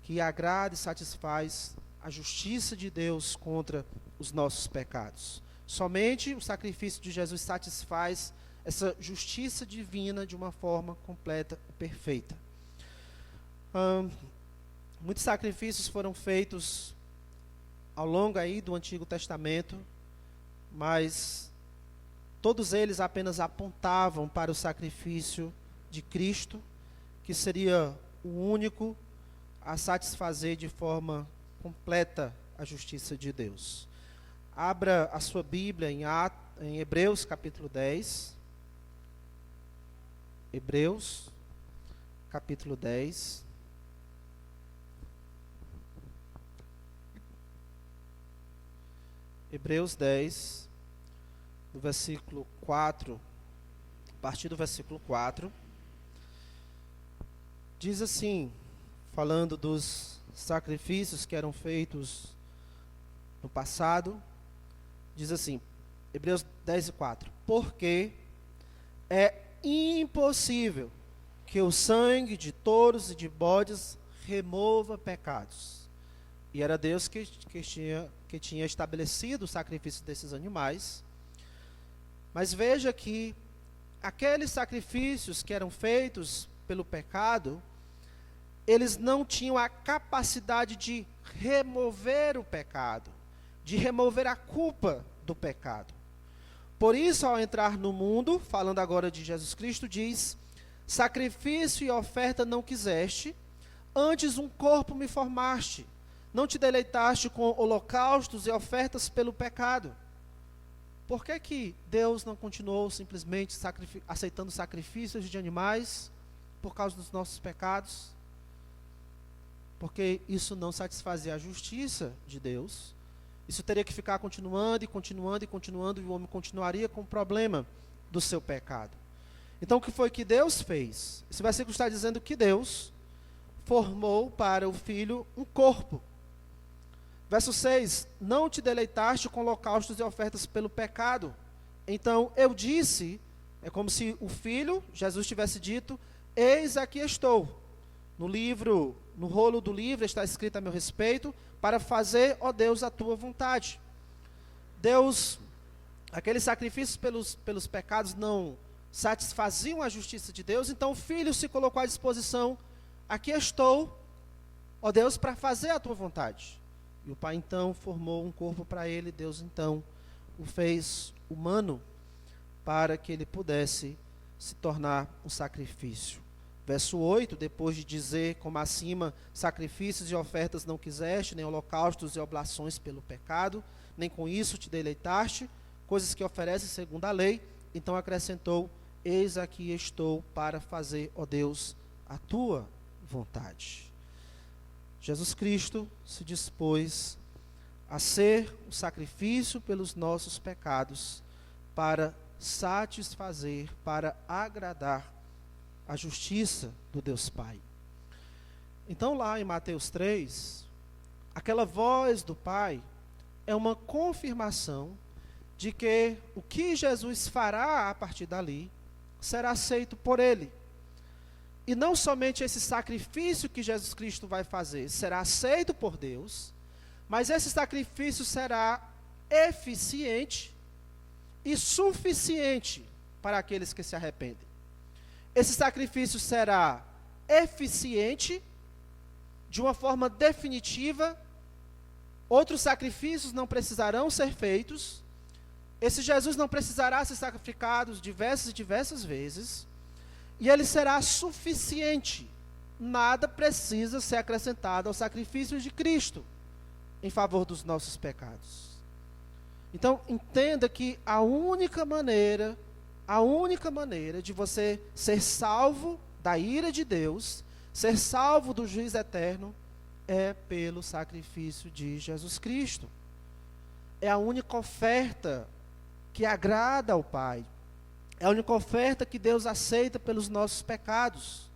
que agrada e satisfaz a justiça de Deus contra os nossos pecados. Somente o sacrifício de Jesus satisfaz essa justiça divina de uma forma completa e perfeita. Muitos sacrifícios foram feitos ao longo aí do Antigo Testamento, mas todos eles apenas apontavam para o sacrifício de Cristo, que seria o único a satisfazer de forma completa a justiça de Deus. Abra a sua Bíblia em Hebreus capítulo 10. Hebreus capítulo 10. Hebreus 10, do versículo 4, a partir do versículo 4, diz assim, falando dos sacrifícios que eram feitos no passado, diz assim, Hebreus 10 e 4, porque é impossível que o sangue de touros e de bodes remova pecados. E era Deus que tinha estabelecido o sacrifício desses animais. Mas veja que aqueles sacrifícios que eram feitos pelo pecado, eles não tinham a capacidade de remover o pecado, de remover a culpa do pecado. Por isso, ao entrar no mundo, falando agora de Jesus Cristo, diz: sacrifício e oferta não quiseste, antes um corpo me formaste. Não te deleitaste com holocaustos e ofertas pelo pecado. Por que Deus não continuou simplesmente aceitando sacrifícios de animais por causa dos nossos pecados? Porque isso não satisfazia a justiça de Deus. Isso teria que ficar continuando, e o homem continuaria com o problema do seu pecado. Então, o que foi que Deus fez? Esse versículo está dizendo que Deus formou para o Filho um corpo. Verso 6, não te deleitaste com holocaustos e ofertas pelo pecado. Então eu disse, é como se o Filho, Jesus tivesse dito, eis aqui estou. No rolo do livro está escrito a meu respeito, para fazer, ó Deus, a tua vontade. Deus, aqueles sacrifícios pelos pecados não satisfaziam a justiça de Deus, então o Filho se colocou à disposição, aqui estou, ó Deus, para fazer a tua vontade. E o Pai então formou um corpo para ele, Deus então o fez humano para que ele pudesse se tornar um sacrifício. Verso 8, depois de dizer, como acima, sacrifícios e ofertas não quiseste, nem holocaustos e oblações pelo pecado, nem com isso te deleitaste, coisas que oferecem segundo a lei, então acrescentou, eis aqui estou para fazer, ó Deus, a tua vontade. Jesus Cristo se dispôs a ser o sacrifício pelos nossos pecados, para satisfazer, para agradar a justiça do Deus Pai. Então lá em Mateus 3, aquela voz do Pai é uma confirmação de que o que Jesus fará a partir dali será aceito por Ele. E não somente esse sacrifício que Jesus Cristo vai fazer será aceito por Deus, mas esse sacrifício será eficiente e suficiente para aqueles que se arrependem. Esse sacrifício será eficiente de uma forma definitiva, outros sacrifícios não precisarão ser feitos, esse Jesus não precisará ser sacrificado diversas e diversas vezes, e ele será suficiente. Nada precisa ser acrescentado ao sacrifício de Cristo em favor dos nossos pecados. Então, entenda que a única maneira de você ser salvo da ira de Deus, ser salvo do juiz eterno, é pelo sacrifício de Jesus Cristo. É a única oferta que agrada ao Pai. É a única oferta que Deus aceita pelos nossos pecados.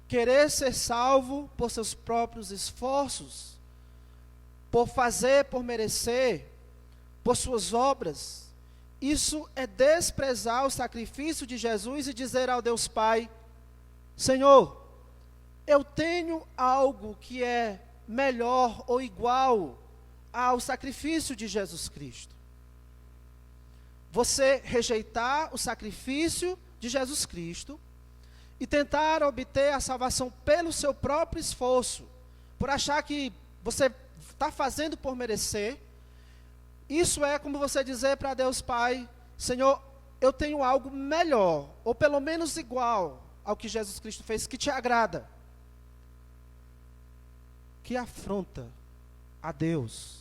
Querer ser salvo por seus próprios esforços, por fazer, por merecer, por suas obras, isso é desprezar o sacrifício de Jesus e dizer ao Deus Pai: Senhor, eu tenho algo que é melhor ou igual ao sacrifício de Jesus Cristo. Você rejeitar o sacrifício de Jesus Cristo e tentar obter a salvação pelo seu próprio esforço, por achar que você está fazendo por merecer, isso é como você dizer para Deus Pai: Senhor, eu tenho algo melhor, ou pelo menos igual ao que Jesus Cristo fez, que te agrada. Que afronta a Deus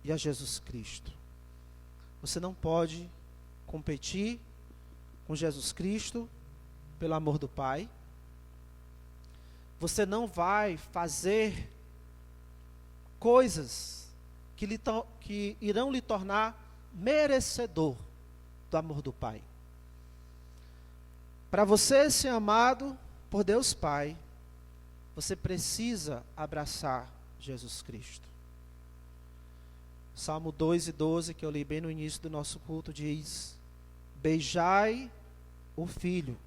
e a Jesus Cristo. Você não pode competir com Jesus Cristo pelo amor do Pai. Você não vai fazer coisas que irão lhe tornar merecedor do amor do Pai. Para você ser amado por Deus Pai, você precisa abraçar Jesus Cristo. Salmo 2:12, que eu li bem no início do nosso culto, diz: beijai o Filho,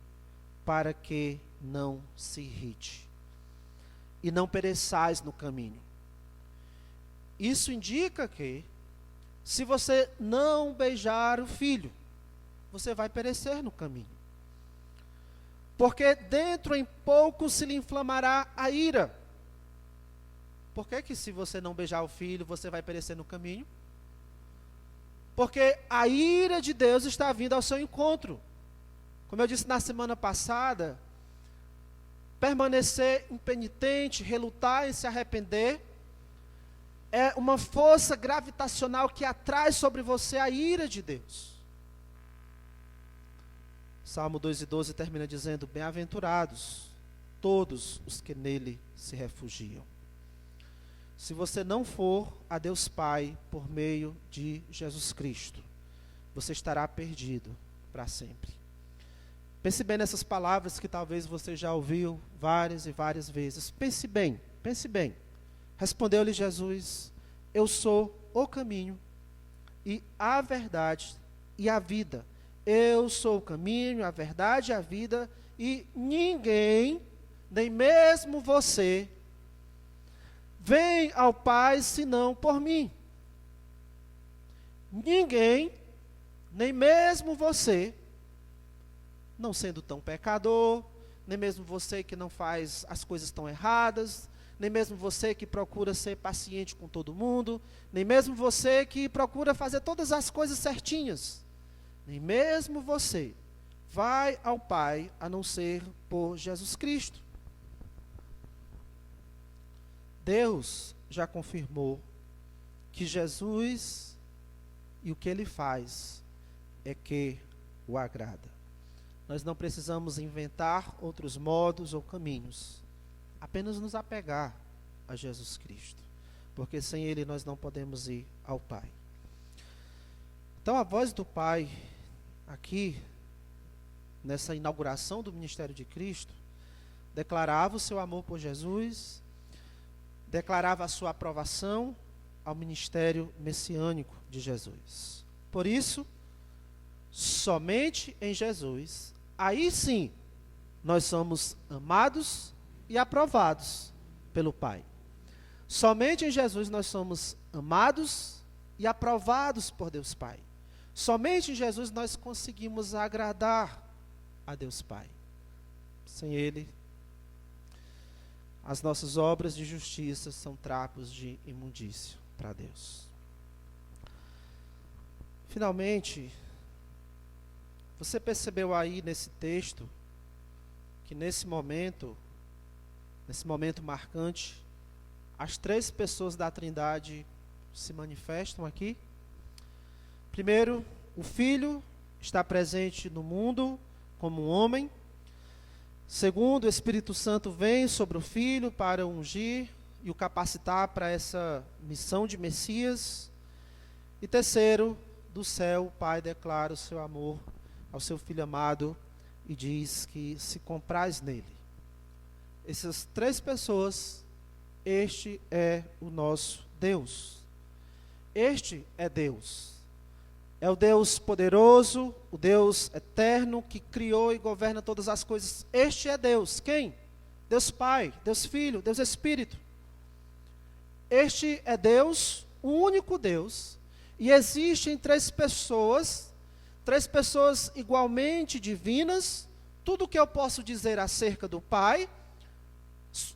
para que não se irrite, e não pereçais no caminho. Isso indica que, se você não beijar o Filho, você vai perecer no caminho. Porque dentro em pouco se lhe inflamará a ira. Por que se você não beijar o Filho, você vai perecer no caminho? Porque a ira de Deus está vindo ao seu encontro. Como eu disse na semana passada, permanecer impenitente, relutar em se arrepender, é uma força gravitacional que atrai sobre você a ira de Deus. Salmo 2:12 termina dizendo: bem-aventurados todos os que nele se refugiam. Se você não for a Deus Pai por meio de Jesus Cristo, você estará perdido para sempre. Pense bem nessas palavras que talvez você já ouviu várias e várias vezes. Pense bem, pense bem. Respondeu-lhe Jesus: eu sou o caminho e a verdade e a vida. Eu sou o caminho, a verdade e a vida, e ninguém, nem mesmo você, vem ao Pai senão por mim. Ninguém, nem mesmo você, não sendo tão pecador, nem mesmo você que não faz as coisas tão erradas, nem mesmo você que procura ser paciente com todo mundo, nem mesmo você que procura fazer todas as coisas certinhas, nem mesmo você vai ao Pai a não ser por Jesus Cristo. Deus já confirmou que Jesus e o que Ele faz é que o agrada. Nós não precisamos inventar outros modos ou caminhos, apenas nos apegar a Jesus Cristo, porque sem Ele nós não podemos ir ao Pai. Então a voz do Pai, aqui, nessa inauguração do ministério de Cristo, declarava o seu amor por Jesus, declarava a sua aprovação ao ministério messiânico de Jesus. Por isso, somente em Jesus, aí sim, nós somos amados e aprovados pelo Pai. Somente em Jesus nós somos amados e aprovados por Deus Pai. Somente em Jesus nós conseguimos agradar a Deus Pai. Sem Ele, as nossas obras de justiça são trapos de imundícia para Deus. Finalmente, você percebeu aí nesse texto, que nesse momento marcante, as três pessoas da Trindade se manifestam aqui? Primeiro, o Filho está presente no mundo como um homem. Segundo, o Espírito Santo vem sobre o Filho para o ungir e o capacitar para essa missão de Messias. E terceiro, do céu, o Pai declara o seu amor ao seu Filho amado e diz que se comprais nele. Essas três pessoas, este é o nosso Deus. Este é Deus. É o Deus poderoso, o Deus eterno que criou e governa todas as coisas. Este é Deus. Quem? Deus Pai, Deus Filho, Deus Espírito. Este é Deus, o único Deus. E existem três pessoas igualmente divinas, tudo que eu posso dizer acerca do Pai,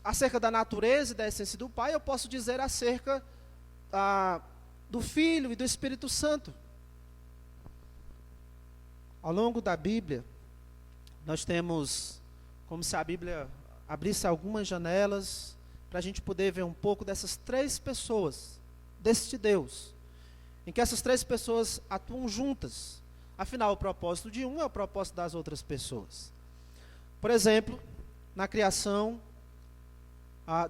acerca da natureza e da essência do Pai, eu posso dizer acerca do Filho e do Espírito Santo. Ao longo da Bíblia, nós temos como se a Bíblia abrisse algumas janelas para a gente poder ver um pouco dessas três pessoas, deste Deus, em que essas três pessoas atuam juntas. Afinal, o propósito de um é o propósito das outras pessoas. Por exemplo, na criação,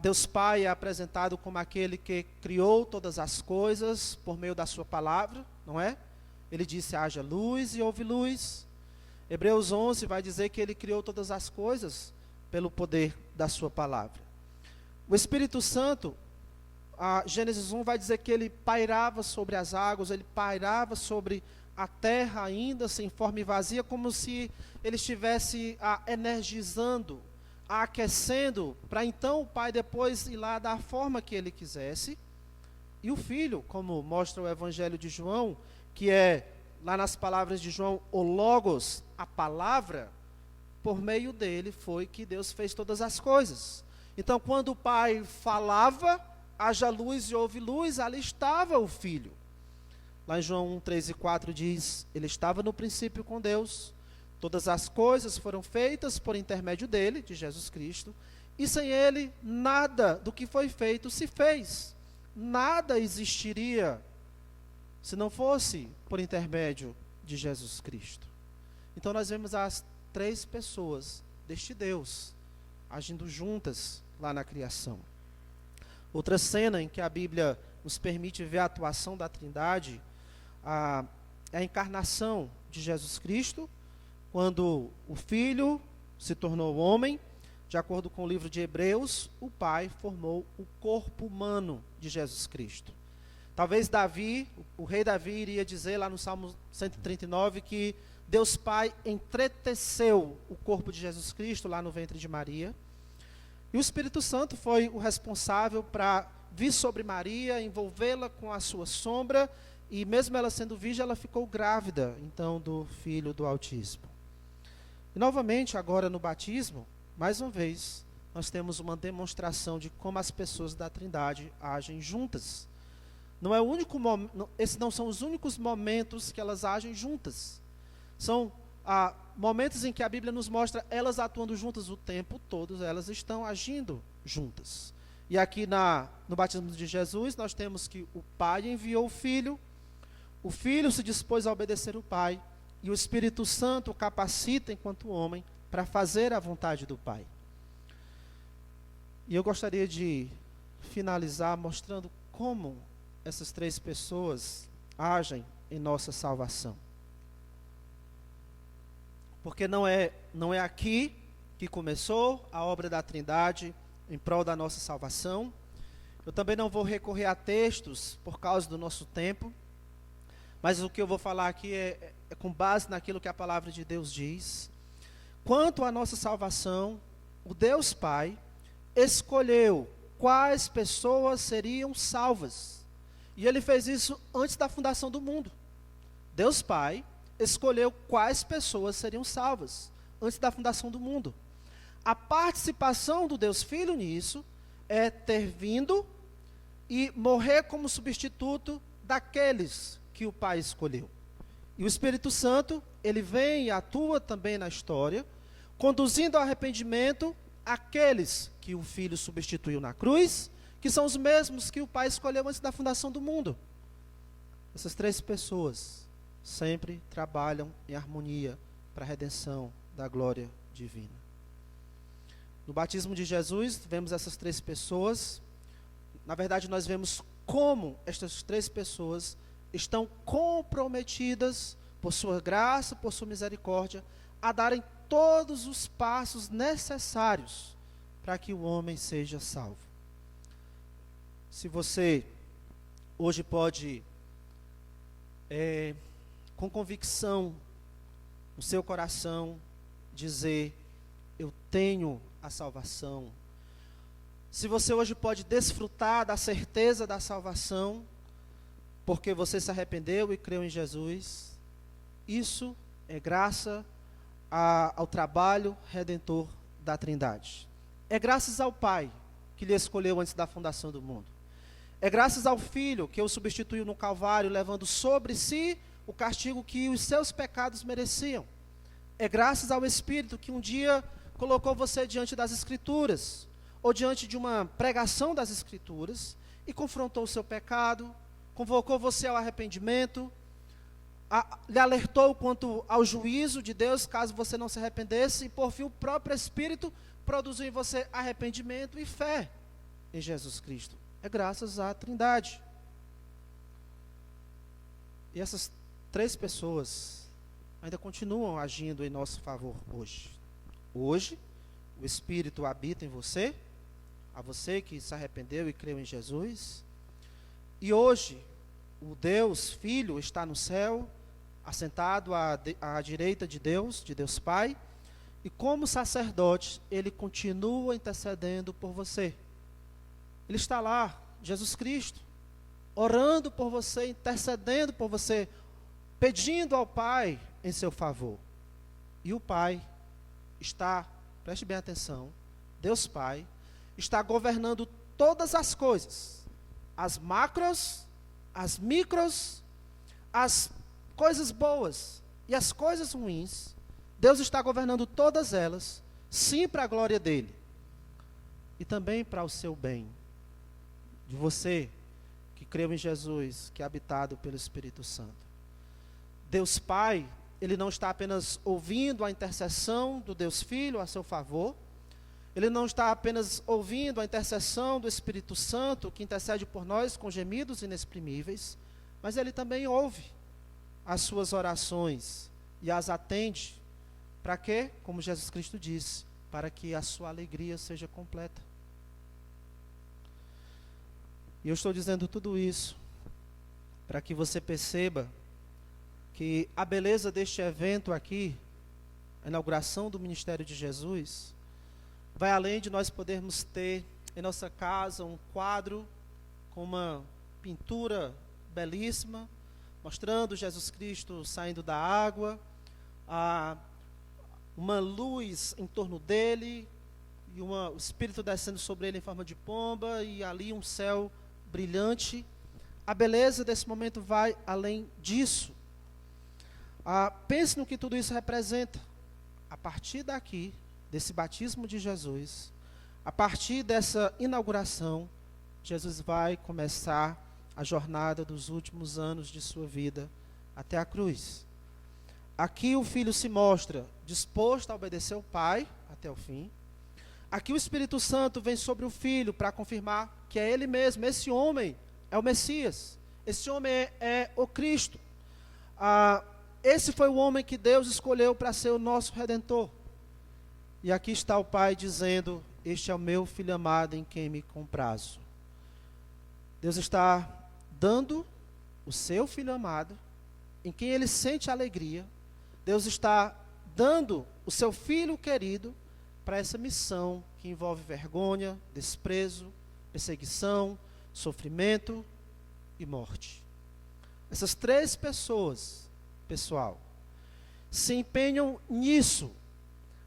Deus Pai é apresentado como aquele que criou todas as coisas por meio da sua palavra, não é? Ele disse: haja luz e houve luz. Hebreus 11 vai dizer que ele criou todas as coisas pelo poder da sua palavra. O Espírito Santo, Gênesis 1 vai dizer que ele pairava sobre as águas, ele pairava sobre a terra ainda sem forma e vazia, como se ele estivesse energizando, aquecendo, para então o Pai depois ir lá dar a forma que ele quisesse. E o Filho, como mostra o Evangelho de João, que é, lá nas palavras de João, o Logos, a palavra, por meio dele foi que Deus fez todas as coisas. Então, quando o Pai falava, haja luz e houve luz, ali estava o Filho. Lá em João 1, 3 e 4 diz: ele estava no princípio com Deus, todas as coisas foram feitas por intermédio dele, de Jesus Cristo, e sem ele nada do que foi feito se fez. Nada existiria se não fosse por intermédio de Jesus Cristo. Então nós vemos as três pessoas deste Deus agindo juntas lá na criação. Outra cena em que a Bíblia nos permite ver a atuação da Trindade é a encarnação de Jesus Cristo, quando o Filho se tornou homem. De acordo com o livro de Hebreus, o Pai formou o corpo humano de Jesus Cristo. Talvez Davi, o rei Davi, iria dizer lá no Salmo 139 que Deus Pai entreteceu o corpo de Jesus Cristo lá no ventre de Maria. E o Espírito Santo foi o responsável para vir sobre Maria, envolvê-la com a sua sombra, e mesmo ela sendo virgem, ela ficou grávida, então, do Filho do Altíssimo. E novamente, agora no batismo, mais uma vez, nós temos uma demonstração de como as pessoas da Trindade agem juntas. Esses não são os únicos momentos que elas agem juntas. São momentos em que a Bíblia nos mostra elas atuando juntas o tempo todo, elas estão agindo juntas. E aqui no batismo de Jesus, nós temos que o Pai enviou o Filho se dispôs a obedecer o Pai, e o Espírito Santo o capacita enquanto homem para fazer a vontade do Pai. E eu gostaria de finalizar mostrando como essas três pessoas agem em nossa salvação. Porque não é aqui que começou a obra da Trindade em prol da nossa salvação. Eu também não vou recorrer a textos por causa do nosso tempo, mas o que eu vou falar aqui é com base naquilo que a palavra de Deus diz. Quanto à nossa salvação, o Deus Pai escolheu quais pessoas seriam salvas. E ele fez isso antes da fundação do mundo. Deus Pai escolheu quais pessoas seriam salvas antes da fundação do mundo. A participação do Deus Filho nisso é ter vindo e morrer como substituto daqueles que o Pai escolheu. E o Espírito Santo, ele vem e atua também na história, conduzindo ao arrependimento aqueles que o Filho substituiu na cruz, que são os mesmos que o Pai escolheu antes da fundação do mundo. Essas três pessoas sempre trabalham em harmonia para a redenção da glória divina. No batismo de Jesus, vemos essas três pessoas. Na verdade, nós vemos como estas três pessoas estão comprometidas por sua graça, por sua misericórdia, a darem todos os passos necessários para que o homem seja salvo. Se você hoje pode, com convicção, no seu coração, dizer: eu tenho a salvação. Se você hoje pode desfrutar da certeza da salvação, porque você se arrependeu e creu em Jesus, isso é graça, ao trabalho redentor da Trindade. É graças ao Pai que lhe escolheu antes da fundação do mundo. É graças ao Filho que o substituiu no Calvário, levando sobre si o castigo que os seus pecados mereciam. É graças ao Espírito que um dia colocou você diante das Escrituras, ou diante de uma pregação das Escrituras, e confrontou o seu pecado, convocou você ao arrependimento, lhe alertou quanto ao juízo de Deus, caso você não se arrependesse, e por fim o próprio Espírito produziu em você arrependimento e fé em Jesus Cristo. É graças à Trindade. E essas três pessoas ainda continuam agindo em nosso favor hoje. Hoje, o Espírito habita em você, a você que se arrependeu e creu em Jesus. E hoje, o Deus Filho está no céu, assentado à direita de Deus Pai, e como sacerdote, ele continua intercedendo por você. Ele está lá, Jesus Cristo, orando por você, intercedendo por você, pedindo ao Pai em seu favor. E o Pai está, preste bem atenção, Deus Pai, está governando todas as coisas, as macros, as micros, as coisas boas e as coisas ruins. Deus está governando todas elas, sim, para a glória dele, e também para o seu bem, de você que creu em Jesus, que é habitado pelo Espírito Santo. Deus Pai, ele não está apenas ouvindo a intercessão do Deus Filho a seu favor, ele não está apenas ouvindo a intercessão do Espírito Santo, que intercede por nós com gemidos inexprimíveis, mas ele também ouve as suas orações e as atende. Para quê? Como Jesus Cristo disse, para que a sua alegria seja completa. E eu estou dizendo tudo isso para que você perceba que a beleza deste evento aqui, a inauguração do ministério de Jesus, vai além de nós podermos ter em nossa casa um quadro com uma pintura belíssima, mostrando Jesus Cristo saindo da água, uma luz em torno dele, e o Espírito descendo sobre ele em forma de pomba, e ali um céu brilhante. A beleza desse momento vai além disso. Pense no que tudo isso representa. A partir daqui, desse batismo de Jesus, a partir dessa inauguração, Jesus vai começar a jornada dos últimos anos de sua vida até a cruz. Aqui o Filho se mostra disposto a obedecer ao Pai até o fim. Aqui o Espírito Santo vem sobre o Filho para confirmar que é Ele mesmo, esse homem é o Messias, esse homem é o Cristo. Esse foi o homem que Deus escolheu para ser o nosso Redentor. E aqui está o Pai dizendo: este é o meu Filho amado em quem me comprazo. Deus está dando o seu Filho amado, em quem Ele sente alegria. Deus está dando o seu Filho querido para essa missão que envolve vergonha, desprezo, perseguição, sofrimento e morte. Essas três pessoas, pessoal, se empenham nisso,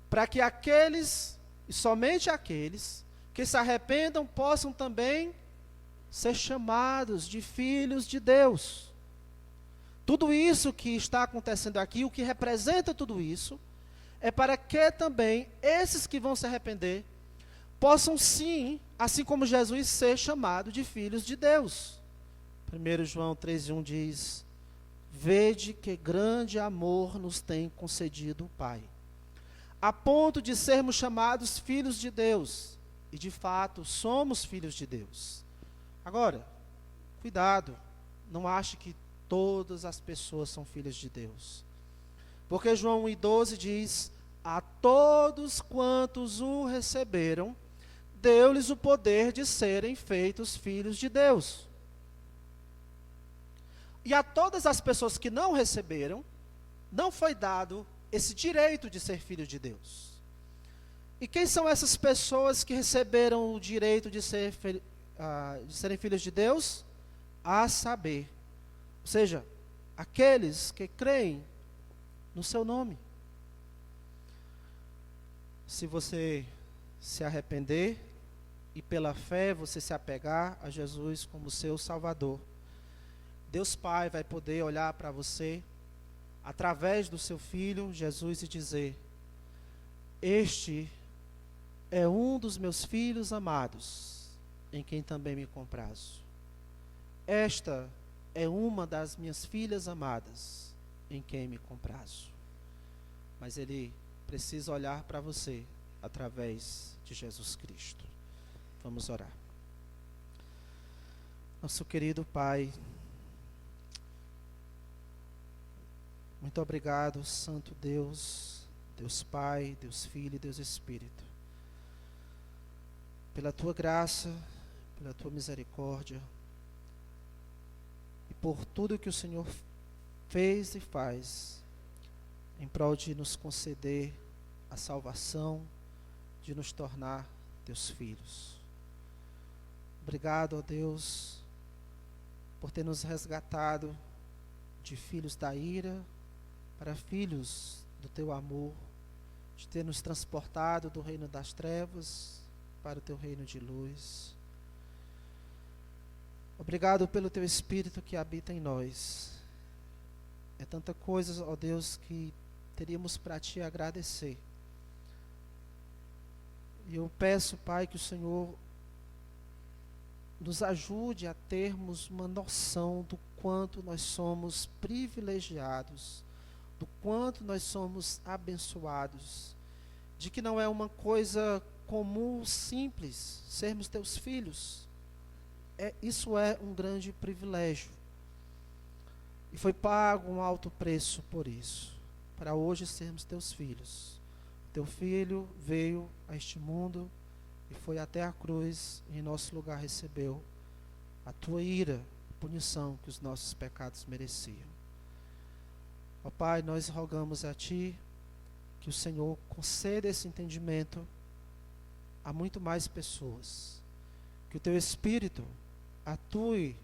para que aqueles, e somente aqueles, que se arrependam possam também ser chamados de filhos de Deus. Tudo isso que está acontecendo aqui, o que representa tudo isso, é para que também esses que vão se arrepender possam sim, assim como Jesus, ser chamados de filhos de Deus. 1 João 3,1 diz: vede que grande amor nos tem concedido o Pai, a ponto de sermos chamados filhos de Deus, e de fato somos filhos de Deus. Agora, cuidado, não ache que todas as pessoas são filhas de Deus. Porque João 1,12 diz: a todos quantos o receberam, deu-lhes o poder de serem feitos filhos de Deus. E a todas as pessoas que não receberam, não foi dado esse direito de ser filho de Deus. E quem são essas pessoas que receberam o direito de serem filhos de Deus? A saber, ou seja, aqueles que creem no seu nome. se você se arrepender e pela fé você se apegar a Jesus como seu Salvador, Deus Pai vai poder olhar para você através do seu Filho Jesus e dizer: este é um dos meus filhos amados, em quem também me comprazo. Esta é uma das minhas filhas amadas, em quem me comprazo. Mas Ele precisa olhar para você através de Jesus Cristo. Vamos orar. Nosso querido Pai, muito obrigado, Santo Deus, Deus Pai, Deus Filho e Deus Espírito, pela Tua graça, pela Tua misericórdia e por tudo que o Senhor fez e faz em prol de nos conceder a salvação, de nos tornar Teus filhos. Obrigado, ó Deus, por ter nos resgatado de filhos da ira para filhos do Teu amor, de ter nos transportado do reino das trevas para o Teu reino de luz. Obrigado pelo Teu Espírito que habita em nós. É tanta coisa, ó Deus, que teríamos para Te agradecer. E eu peço, Pai, que o Senhor nos ajude a termos uma noção do quanto nós somos privilegiados, do quanto nós somos abençoados, de que não é uma coisa comum, simples, sermos Teus filhos. Isso é um grande privilégio. E foi pago um alto preço por isso, para hoje sermos Teus filhos. Teu Filho veio a este mundo e foi até a cruz e em nosso lugar recebeu a Tua ira, a punição que os nossos pecados mereciam. Ó Pai, nós rogamos a Ti que o Senhor conceda esse entendimento a muito mais pessoas, que o Teu Espírito atue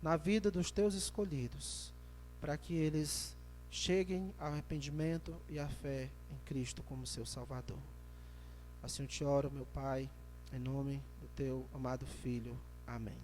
na vida dos Teus escolhidos, para que eles cheguem ao arrependimento e à fé em Cristo como seu Salvador. Assim eu te oro, meu Pai, em nome do Teu amado Filho. Amém.